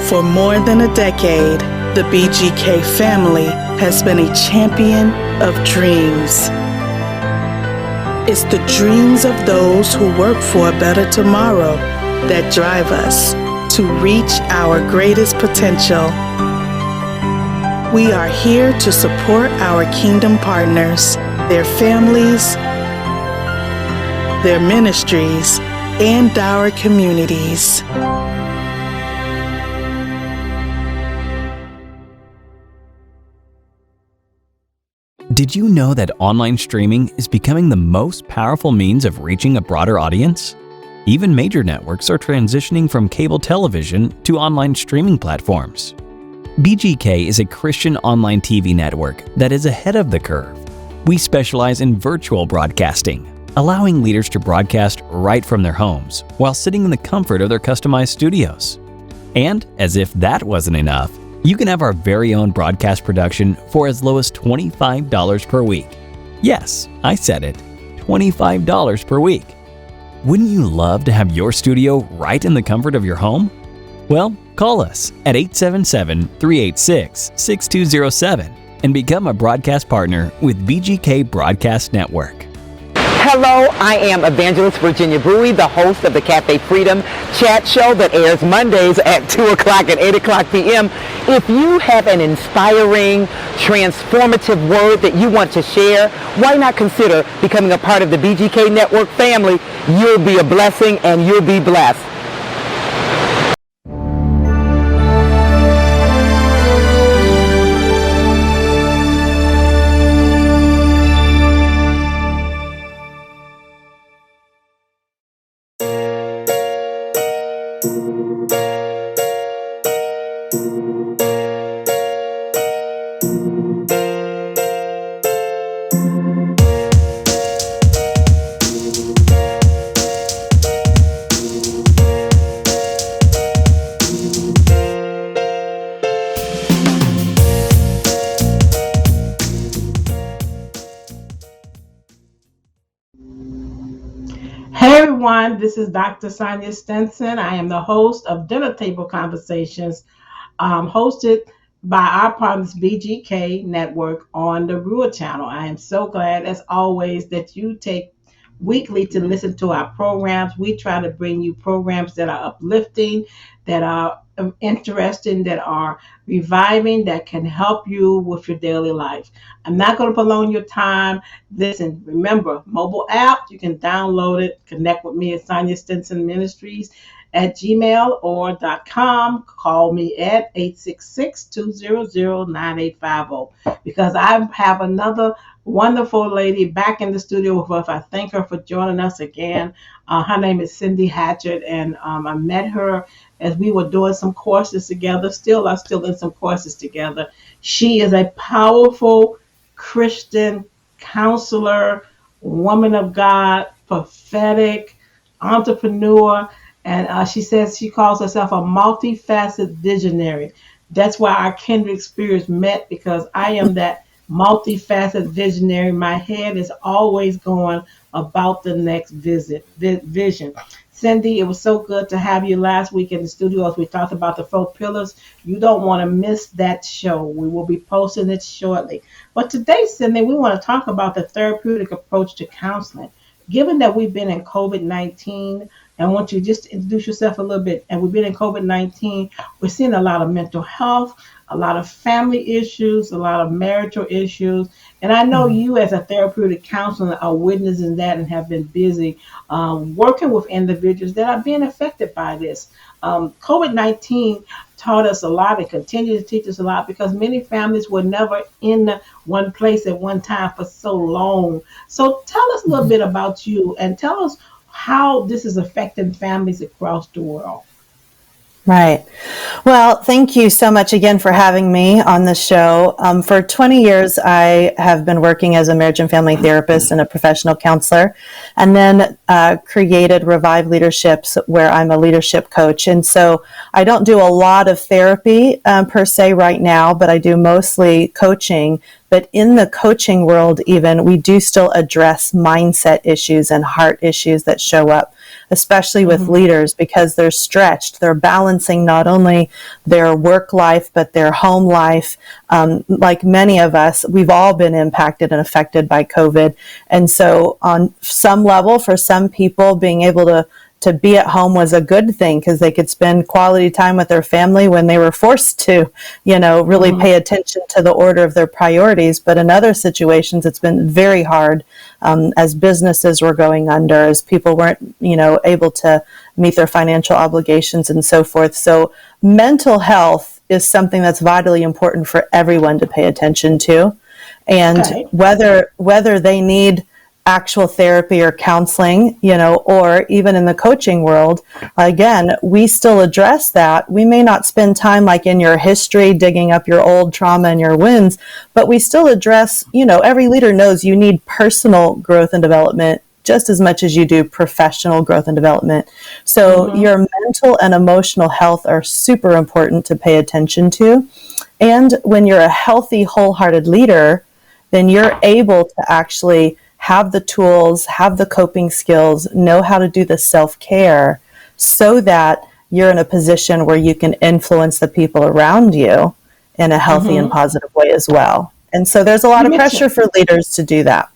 For more than a decade, the BGK family has been a champion of dreams. It's the dreams of those who work for a better tomorrow that drive us to reach our greatest potential. We are here to support our kingdom partners, their families, their ministries, and our communities. Did you know that online streaming is becoming the most powerful means of reaching a broader audience? Even major networks are transitioning from cable television to online streaming platforms. BGK is a Christian online TV network that is ahead of the curve. We specialize in virtual broadcasting, allowing leaders to broadcast right from their homes while sitting in the comfort of their customized studios. And as if that wasn't enough, you can have our very own broadcast production for as low as $25 per week. Yes, I said it, $25 per week. Wouldn't you love to have your studio right in the comfort of your home? Well, call us at 877-386-6207 and become a broadcast partner with BGK Broadcast Network. Hello, I am Evangelist Virginia Bowie, the host of the Cafe Freedom Chat Show that airs Mondays at 2 o'clock and 8 o'clock p.m. If you have an inspiring, transformative word that you want to share, why not consider becoming a part of the BGK Network family? You'll be a blessing and you'll be blessed. Hey everyone, this is Dr. Sonia Stinson. I am the host of Dinner Table Conversations, hosted by our partners BGK Network on the Rua channel. I am so glad, as always, that you take weekly to listen to our programs. We try to bring you programs that are uplifting, that are interesting, that are reviving, that can help you with your daily life. I'm not going to prolong your time. Listen, remember, mobile app, you can download it, connect with me at Sonia Stinson Ministries at gmail or .com. Call me at 866-200-9850 because I have another wonderful lady back in the studio with us. I thank her for joining us again. Her name is Cindy Hatchett, and I met her as we were doing some courses together. Still in some courses together. She is a powerful Christian counselor, woman of God, prophetic, entrepreneur, and she says she calls herself a multifaceted visionary. That's why our kindred spirits met, because I am that multifaceted visionary. My head is always going about the next vision. Cindy, it was so good to have you last week in the studio as we talked about the 4 pillars. You don't want to miss that show. We will be posting it shortly. But today, Cindy, we want to talk about the therapeutic approach to counseling. Given that we've been in COVID-19, I want you to just introduce yourself a little bit. And we've been in COVID-19, we're seeing a lot of mental health, a lot of family issues, a lot of marital issues. And I know you as a therapeutic counselor are witnessing that and have been busy working with individuals that are being affected by this. COVID-19 taught us a lot and continues to teach us a lot because many families were never in one place at one time for so long. So tell us a little bit about you and tell us how this is affecting families across the world. Right. Well, thank you so much again for having me on the show. For 20 years, I have been working as a marriage and family therapist and a professional counselor, and then created Revive Leaderships, where I'm a leadership coach. And so I don't do a lot of therapy per se right now, but I do mostly coaching. But in the coaching world, even, we do still address mindset issues and heart issues that show up especially with leaders, because they're stretched. They're balancing not only their work life, but their home life. Like many of us, we've all been impacted and affected by COVID. And so on some level, for some people, being able to be at home was a good thing because they could spend quality time with their family when they were forced to, really pay attention to the order of their priorities. But in other situations, it's been very hard as businesses were going under, as people weren't, able to meet their financial obligations and so forth. So mental health is something that's vitally important for everyone to pay attention to. And whether they need actual therapy or counseling, or even in the coaching world, again, we still address that. We may not spend time like in your history, digging up your old trauma and your wins, but we still address, every leader knows you need personal growth and development just as much as you do professional growth and development. So your mental and emotional health are super important to pay attention to. And when you're a healthy, wholehearted leader, then you're able to actually have the tools, have the coping skills, know how to do the self-care so that you're in a position where you can influence the people around you in a healthy and positive way as well. And so there's a lot of pressure for leaders to do that.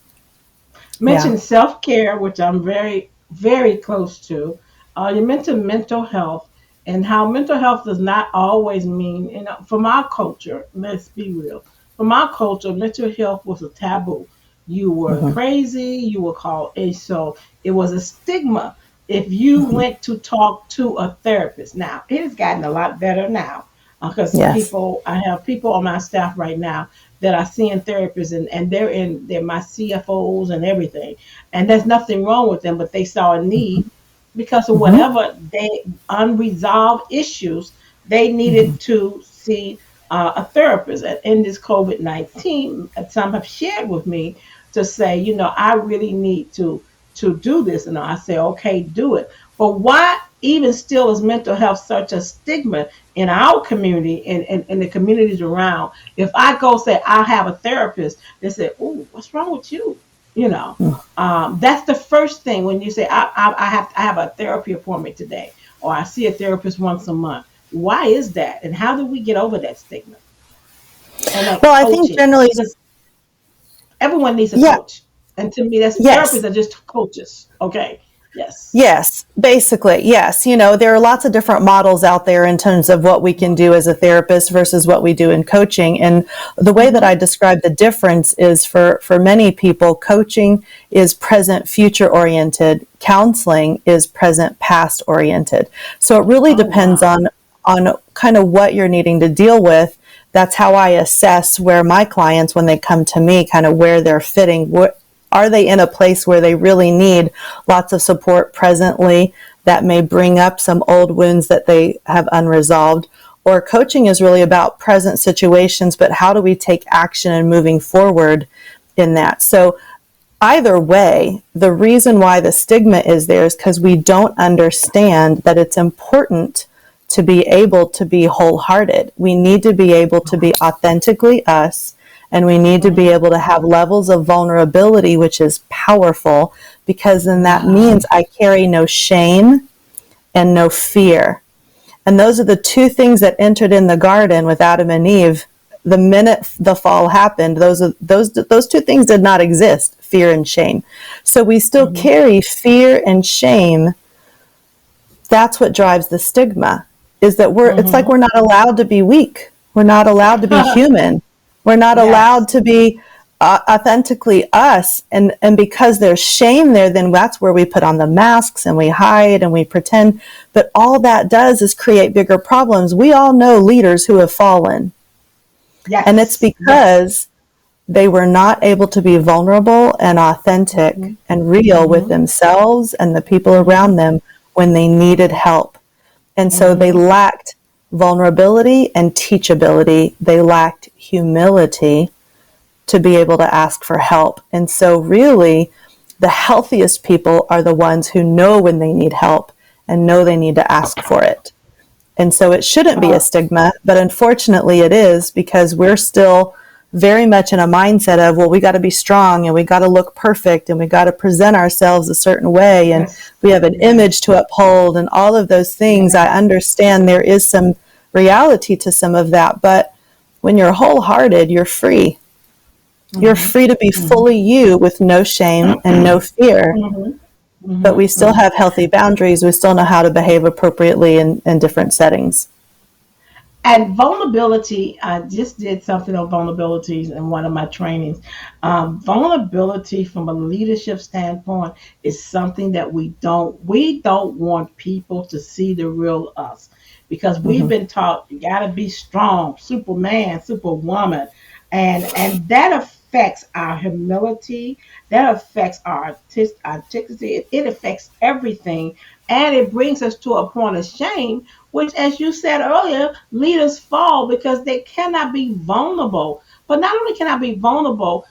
Mentioned self-care, which I'm very, very close to. You mentioned mental health and how mental health does not always mean, from our culture, let's be real, from our culture, mental health was a taboo. You were crazy, you were called so it was a stigma if you went to talk to a therapist. Now, it has gotten a lot better now because I have people on my staff right now that are seeing therapists and they're my CFOs and everything. And there's nothing wrong with them, but they saw a need because of whatever they unresolved issues, they needed to see a therapist. And in this COVID-19, some have shared with me to say, I really need to do this. And I say, okay, do it. But why even still is mental health such a stigma in our community and in the communities around? If I go say I have a therapist, they say, oh, what's wrong with you? That's the first thing when you say I have a therapy appointment today, or I see a therapist once a month. Why is that? And how do we get over that stigma? And I think generally everyone needs a coach. And to me, therapists are just coaches. Okay. Yes. Yes, basically, yes. There are lots of different models out there in terms of what we can do as a therapist versus what we do in coaching. And the way that I describe the difference is for many people, coaching is present future oriented. Counseling is present past oriented. So it really depends on kind of what you're needing to deal with. That's how I assess where my clients, when they come to me, kind of where they're fitting. Are they in a place where they really need lots of support presently that may bring up some old wounds that they have unresolved? Or coaching is really about present situations, but how do we take action and moving forward in that? So either way, the reason why the stigma is there is because we don't understand that it's important to be able to be wholehearted. We need to be able to be authentically us. And we need to be able to have levels of vulnerability, which is powerful, because then that means I carry no shame and no fear. And those are the two things that entered in the garden with Adam and Eve. The minute the fall happened, those two things did not exist, fear and shame. So we still carry fear and shame. That's what drives the stigma, is that it's like we're not allowed to be weak. We're not allowed to be human. We're not allowed to be authentically us. And because there's shame there, then that's where we put on the masks and we hide and we pretend. But all that does is create bigger problems. We all know leaders who have fallen. Yes. And it's because they were not able to be vulnerable and authentic and real with themselves and the people around them when they needed help. And so they lacked vulnerability and teachability. They lacked humility to be able to ask for help. And so really, the healthiest people are the ones who know when they need help and know they need to ask for it. And so it shouldn't be a stigma, but unfortunately it is, because we're still very much in a mindset of, well, we got to be strong and we got to look perfect and we got to present ourselves a certain way and we have an image to uphold and all of those things. I understand there is some reality to some of that, but when you're wholehearted, you're free. You're free to be fully you with no shame and no fear. But we still have healthy boundaries. We still know how to behave appropriately in different settings. And vulnerability, I just did something on vulnerabilities in one of my trainings. Vulnerability from a leadership standpoint is something that we don't want people to see the real us, because we've been taught you got to be strong, Superman, Superwoman, and that affects our humility, that affects our artisticity, it affects everything, and it brings us to a point of shame, which, as you said earlier, leaders fall because they cannot be vulnerable. But not only can I be vulnerable,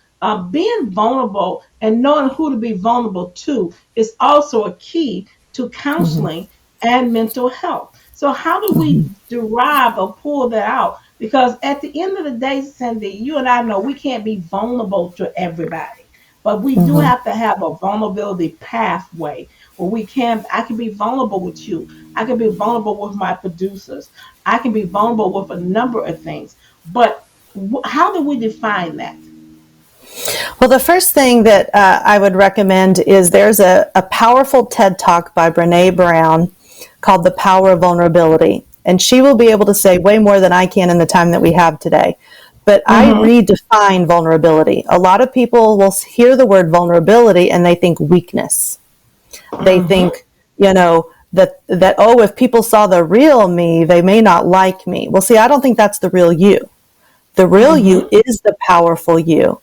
being vulnerable and knowing who to be vulnerable to is also a key to counseling and mental health. So, how do we derive or pull that out? Because at the end of the day, Cindy, you and I know we can't be vulnerable to everybody, but we do have to have a vulnerability pathway where I can be vulnerable with you. I can be vulnerable with my producers. I can be vulnerable with a number of things. But how do we define that? Well, the first thing that I would recommend is there's a powerful TED Talk by Brene Brown called The Power of Vulnerability. And she will be able to say way more than I can in the time that we have today. But I redefine vulnerability. A lot of people will hear the word vulnerability and they think weakness. They think, that, oh, if people saw the real me, they may not like me. Well, see, I don't think that's the real you. The real you is the powerful you,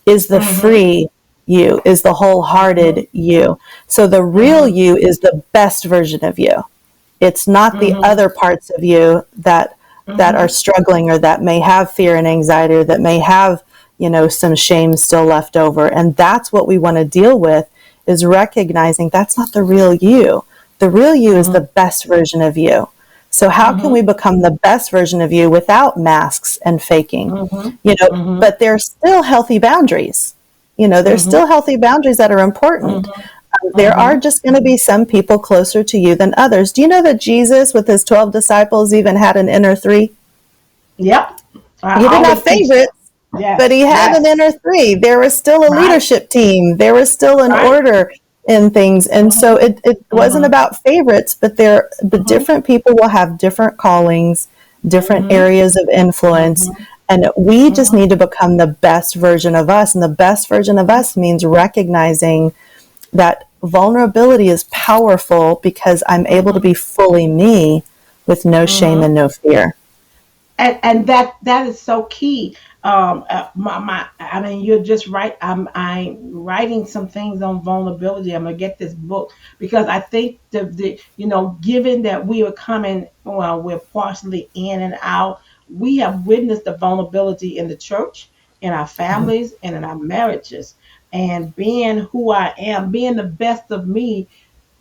is the free you, is the wholehearted you. So the real you is the best version of you. It's not the other parts of you that are struggling or that may have fear and anxiety or that may have, some shame still left over. And that's what we want to deal with, is recognizing that's not the real you. The real you is the best version of you. So how can we become the best version of you without masks and faking? But there's still healthy boundaries. There's still healthy boundaries that are important. There are just going to be some people closer to you than others. Do you know that Jesus, with his 12 disciples, even had an inner three? Yep. He didn't have favorites, but he had an inner three. There was still a leadership team. There was still an order in things. And so it wasn't about favorites, but different people will have different callings, different areas of influence. And we just need to become the best version of us. And the best version of us means recognizing that vulnerability is powerful because I'm able to be fully me with no shame and no fear. And that is so key. You're just right. I'm writing some things on vulnerability. I'm gonna get this book because I think given that we are coming, we're partially in and out. We have witnessed the vulnerability in the church, in our families, and in our marriages. And being who I am, being the best of me,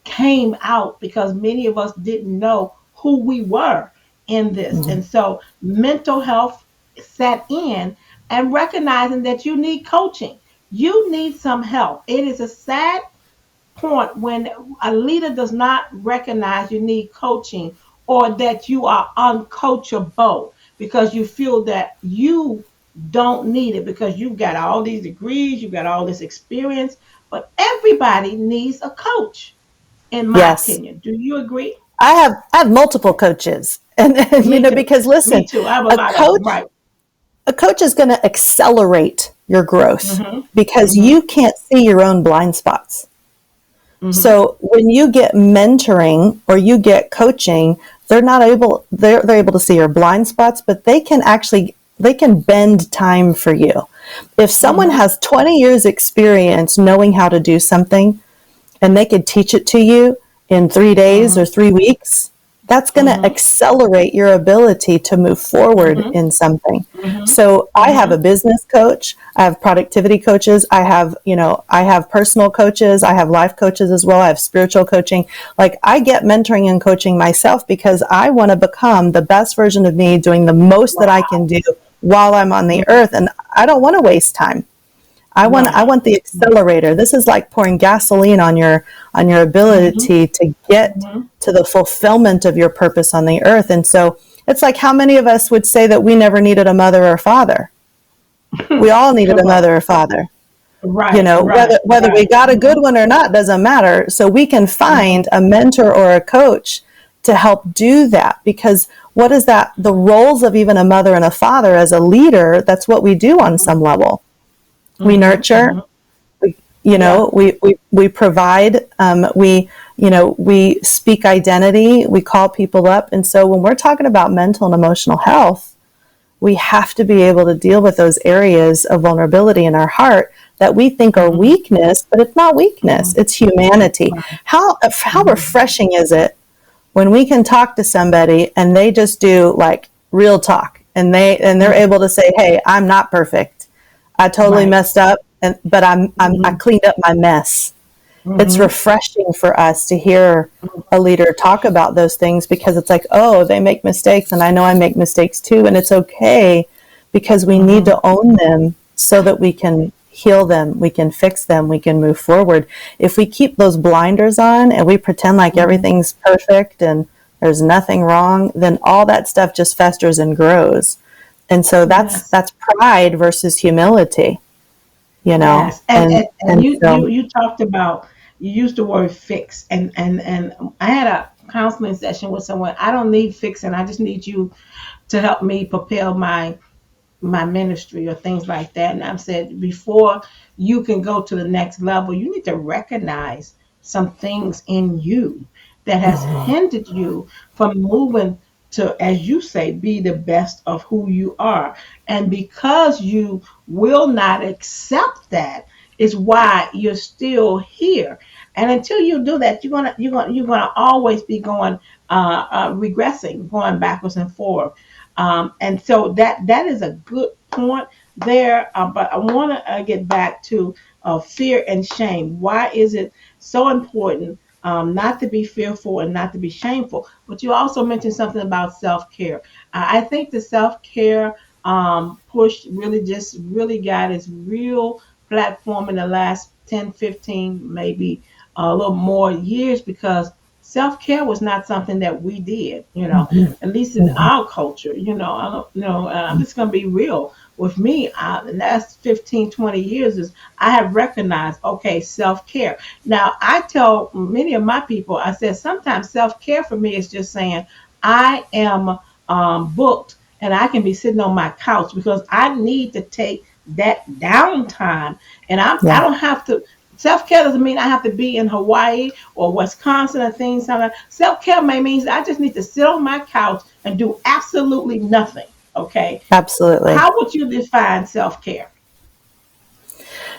came out because many of us didn't know who we were in this. And so mental health set in, and recognizing that you need coaching. You need some help. It is a sad point when a leader does not recognize you need coaching, or that you are uncoachable because you feel that you don't need it because you've got all these degrees, you've got all this experience. But everybody needs a coach, in my opinion. Do you agree? I have multiple coaches, and because listen, Me too. I have a coach. A coach is going to accelerate your growth because you can't see your own blind spots. So when you get mentoring or you get coaching, they're able to see your blind spots, but they can bend time for you. If someone has 20 years experience knowing how to do something and they could teach it to you in 3 days or 3 weeks, that's going to accelerate your ability to move forward in something. So I have a business coach. I have productivity coaches. I have personal coaches. I have life coaches as well. I have spiritual coaching. Like, I get mentoring and coaching myself because I want to become the best version of me, doing the most that I can do while I'm on the earth, and I don't want to waste time. I want the accelerator. This is like pouring gasoline on your ability to get to the fulfillment of your purpose on the earth. And so it's like, how many of us would say that we never needed a mother or father? We all needed a mother or father. Right. You know, whether we got a good one or not doesn't matter. So we can find a mentor or a coach to help do that, because what is that? The roles of even a mother and a father as a leader, that's what we do on some level. We nurture, we provide, we speak identity, we call people up. And so when we're talking about mental and emotional health, we have to be able to deal with those areas of vulnerability in our heart that we think are weakness, but it's not weakness, it's humanity. How refreshing is it when we can talk to somebody and they just do like real talk, and they're able to say, hey, I'm not perfect. I totally messed up, but I cleaned up my mess. It's refreshing for us to hear a leader talk about those things, because it's like, oh, they make mistakes, and I know I make mistakes too, and it's okay, because we need to own them so that we can heal them, we can fix them, we can move forward. If we keep those blinders on and we pretend like everything's perfect and there's nothing wrong, then all that stuff just festers and grows. And so that's pride versus humility, you know. Yes. And you talked about, you used the word fix, and I had a counseling session with someone. I don't need fixing. I just need you to help me propel my ministry or things like that. And I've said, before you can go to the next level, you need to recognize some things in you that has hindered you from moving to, as you say, be the best of who you are. And because you will not accept that, is why you're still here. And until you do that, you're gonna always be going regressing, going backwards and forward. And so that is a good point there. But I want to get back to fear and shame. Why is it so important not to be fearful and not to be shameful? But you also mentioned something about self-care. I think the self-care push really got its real platform in the last 10, 15, maybe a little more years, because self-care was not something that we did, at least in our culture. I don't know, I'm just going to be real with me. The last 15, 20 years is I have recognized, okay, self-care. Now, I tell many of my people, I said, sometimes self-care for me is just saying, I am booked and I can be sitting on my couch because I need to take that downtime. And I don't have to. Self-care doesn't mean I have to be in Hawaii or Wisconsin or things like that. Self-care may means I just need to sit on my couch and do absolutely nothing. Okay. Absolutely. How would you define self-care?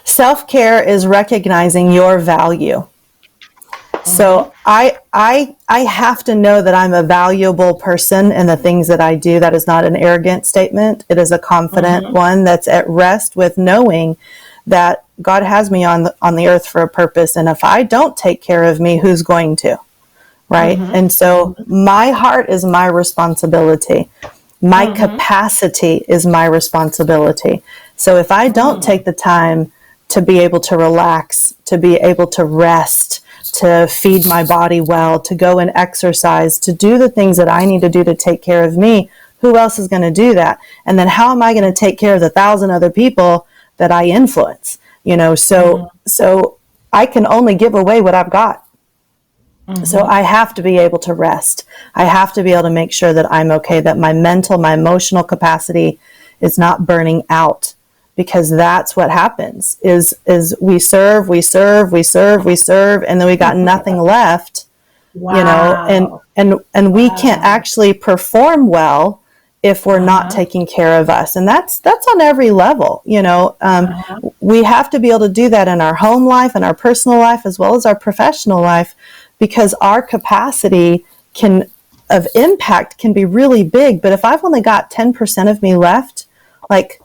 Self-care is recognizing your value. So I have to know that I'm a valuable person in the things that I do. That is not an arrogant statement. It is a confident one that's at rest with knowing that God has me on the earth for a purpose. And if I don't take care of me, who's going to? Right. And so my heart is my responsibility. My capacity is my responsibility. So if I don't take the time to be able to relax, to be able to rest, to feed my body well, to go and exercise, to do the things that I need to do to take care of me, who else is going to do that? And then how am I going to take care of the 1,000 other people that I influence? So I can only give away what I've got. So I have to be able to rest. I have to be able to make sure that I'm okay, that my mental, my emotional capacity is not burning out, because that's what happens is we serve, and then we got nothing left, and we can't actually perform well if we're not taking care of us. And that's on every level, we have to be able to do that in our home life and our personal life, as well as our professional life, because our capacity of impact can be really big. But if I've only got 10% of me left, like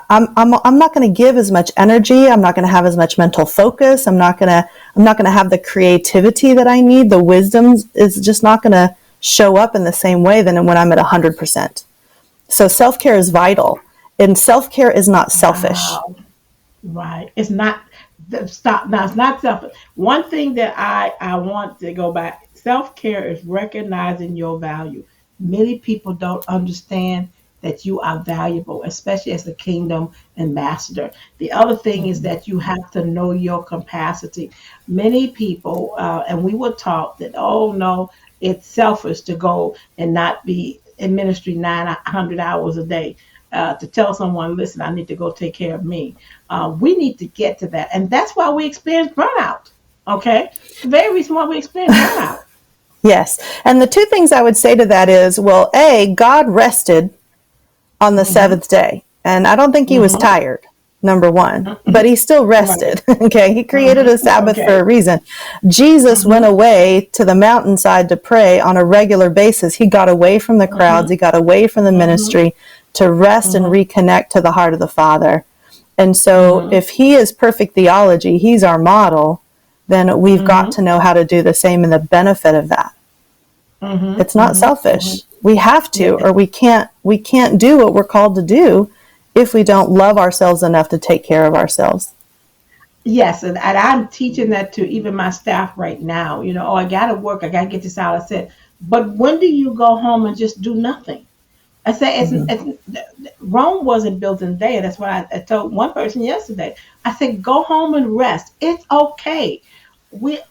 I'm not going to give as much energy. I'm not going to have as much mental focus. I'm not going to have the creativity that I need. The wisdom is just not going to show up in the same way than when I'm at 100%. So self-care is vital, and self-care is not selfish. Wow. Right. It's not stop now. It's not selfish. One thing that I want to go back. Self care is recognizing your value. Many people don't understand that you are valuable, especially as a kingdom ambassador. The other thing is that you have to know your capacity. Many people, and we were taught that, oh no, it's selfish to go and not be in ministry 900 hours a day. To tell someone, listen, I need to go take care of me. We need to get to that. And that's why we experience burnout. Okay? It's the very reason why we experience burnout. Yes. And the two things I would say to that is, well, A, God rested on the Mm-hmm. seventh day. And I don't think he was Mm-hmm. tired, number one, Mm-hmm. but he still Right. rested. Okay. He created a Mm-hmm. Sabbath for Okay. a reason. Jesus went Mm-hmm. away to the mountainside to pray on a regular basis. He got away from the crowds. Mm-hmm. He got away from the Mm-hmm. ministry to rest and Mm-hmm. reconnect to the heart of the Father. And so Mm-hmm. if he is perfect theology, he's our model, then we've got Mm-hmm. to know how to do the same and the benefit of that. Mm-hmm. It's not Mm-hmm. Mm-hmm. selfish. We have to, Yeah. or we can't do what we're called to do if we don't love ourselves enough to take care of ourselves. Yes, and I'm teaching that to even my staff right now. Oh, I got to work. I got to get this out. I said, but when do you go home and just do nothing? I said, Mm-hmm. Rome wasn't built in a day. That's what I told one person yesterday. I said, go home and rest. It's okay.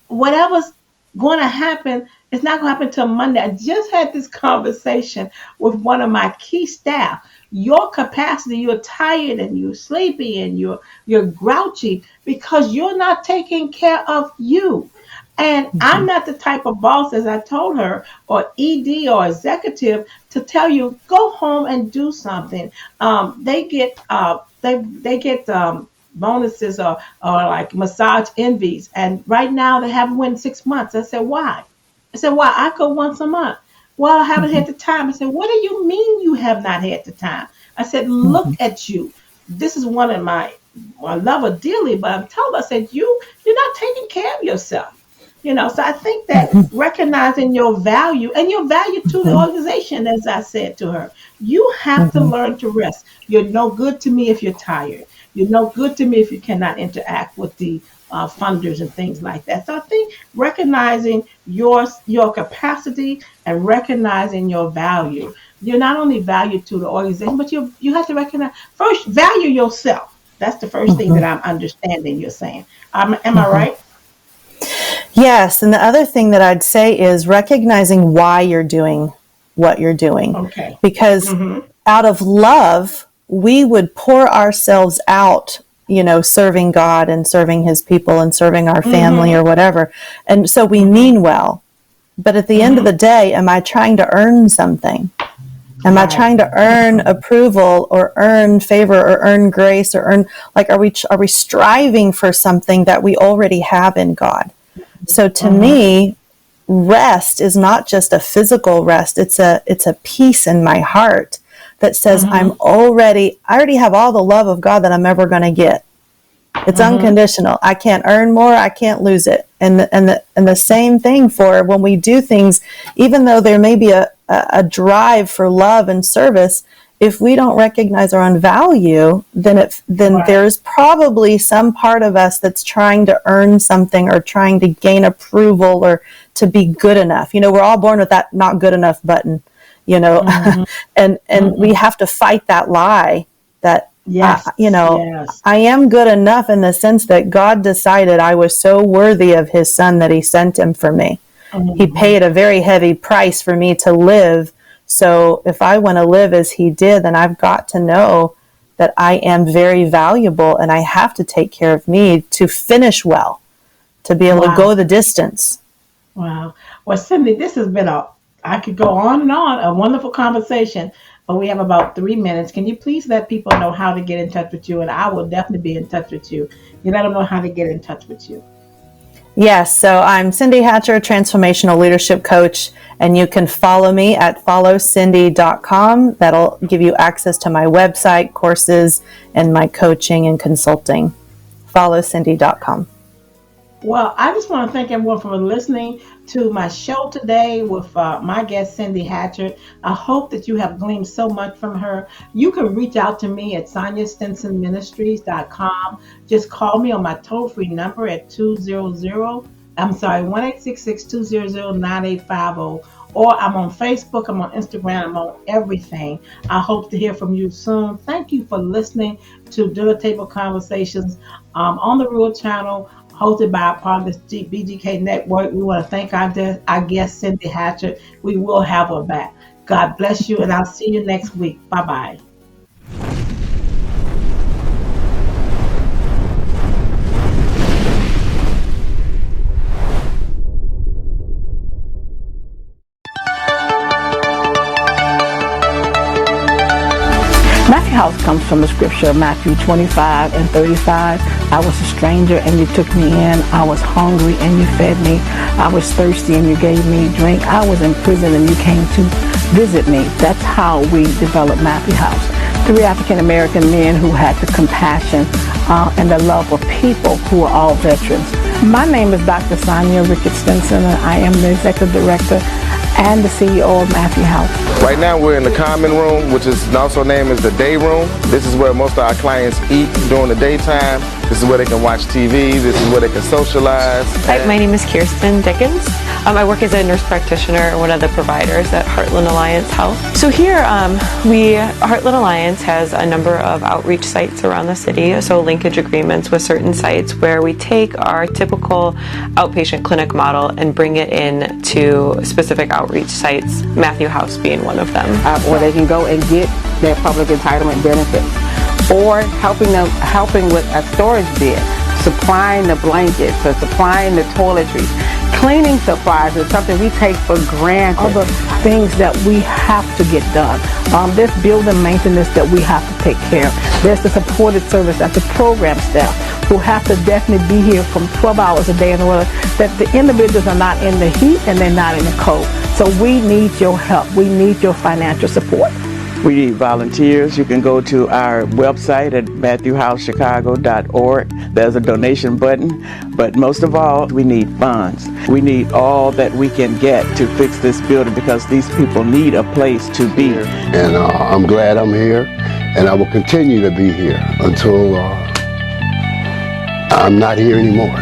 Whatever's going to happen, it's not going to happen till Monday. I just had this conversation with one of my key staff. Your capacity, you're tired and you're sleepy and you're grouchy because you're not taking care of you. And I'm not the type of boss, as I told her, or ED or executive, to tell you go home and do something. They get bonuses or like massage envies, and right now they haven't went 6 months. I said why? I said why? I go once a month. Well, I haven't had the time. I said, what do you mean you have not had the time? I said, look at you. This is one of my, I love her dearly, but I'm telling her, I said, you're not taking care of yourself. So I think that recognizing your value and your value to the organization, as I said to her, you have to Mm-hmm. learn to rest. You're no good to me if you're tired. You're no good to me if you cannot interact with the funders and things like that. So I think recognizing your capacity and recognizing your value. You're not only valued to the organization, but you have to recognize first value yourself. That's the first thing that I'm understanding you're saying. Am I right? Yes. And the other thing that I'd say is recognizing why you're doing what you're doing. Okay. Because Mm-hmm. out of love, we would pour ourselves out, serving God and serving his people and serving our family Mm-hmm. or whatever. And so we Mm-hmm. mean well. But at the end of Mm-hmm. the day, am I trying to earn something? Am I Right. trying to earn approval or earn favor or earn grace or earn, like, are we striving for something that we already have in God? So to Mm-hmm. me, rest is not just a physical rest. It's a peace in my heart that says I Mm-hmm. already have all the love of God that I'm ever going to get. It's Mm-hmm. unconditional. I can't earn more. I can't lose it. And the same thing for when we do things, even though there may be a drive for love and service, if we don't recognize our own value, then Right. there's probably some part of us that's trying to earn something or trying to gain approval or to be good enough. We're all born with that not good enough button, Mm-hmm. and we Mm-hmm. have to fight that lie that Yes. Yes. I am good enough in the sense that God decided I was so worthy of his son that he sent him for me. He Mm-hmm. paid a very heavy price for me to live. So if I want to live as he did, then I've got to know that I am very valuable and I have to take care of me to finish well, to be able to go Wow. the distance. Wow. Well, Cindy, this has been I could go on, a wonderful conversation, but we have about 3 minutes. Can you please let people know how to get in touch with you? And I will definitely be in touch with you. You let them know how to get in touch with you. Yes, so I'm Cindy Hatcher, Transformational Leadership Coach, and you can follow me at followcindy.com. That'll give you access to my website, courses, and my coaching and consulting. Followcindy.com. Well, I just want to thank everyone for listening. to my show today with my guest, Cindy Hatchett. I hope that you have gleaned so much from her. You can reach out to me at SoniaStinsonMinistries.com. Just call me on my toll-free number at 1-866-200-9850. Or I'm on Facebook, I'm on Instagram, I'm on everything. I hope to hear from you soon. Thank you for listening to Dinner Table Conversations on the Rural Channel, hosted by a part of this BGK Network. We want to thank our guest, Cindy Hatchett. We will have her back. God bless you, and I'll see you next week. Bye-bye. Matthew House comes from the scripture Matthew 25:35. I was a stranger and you took me in. I was hungry and you fed me. I was thirsty and you gave me drink. I was in prison and you came to visit me. That's how we developed Matthew House. 3 African American men who had the compassion and the love of people who are all veterans. My name is Dr. Sonia Ricketts Stinson, and I am the Executive Director and the CEO of Matthew House. Right now we're in the common room, which is also named as the day room. This is where most of our clients eat during the daytime. This is where they can watch TV. This is where they can socialize. Hi, my name is Kirsten Dickens. I work as a nurse practitioner and one of the providers at Heartland Alliance Health. So here, Heartland Alliance has a number of outreach sites around the city, so linkage agreements with certain sites where we take our typical outpatient clinic model and bring it in to specific outreach sites, Matthew House being one of them. Or they can go and get their public entitlement benefits, or helping with a storage bid, supplying the blankets, or supplying the toiletries. Cleaning supplies is something we take for granted. Other things that we have to get done. There's building maintenance that we have to take care of. There's the supported service at the program staff who have to definitely be here from 12 hours a day in order that the individuals are not in the heat and they're not in the cold. So we need your help. We need your financial support. We need volunteers. You can go to our website at MatthewHouseChicago.org. There's a donation button, but most of all, we need funds. We need all that we can get to fix this building because these people need a place to be. And I'm glad I'm here, and I will continue to be here until I'm not here anymore.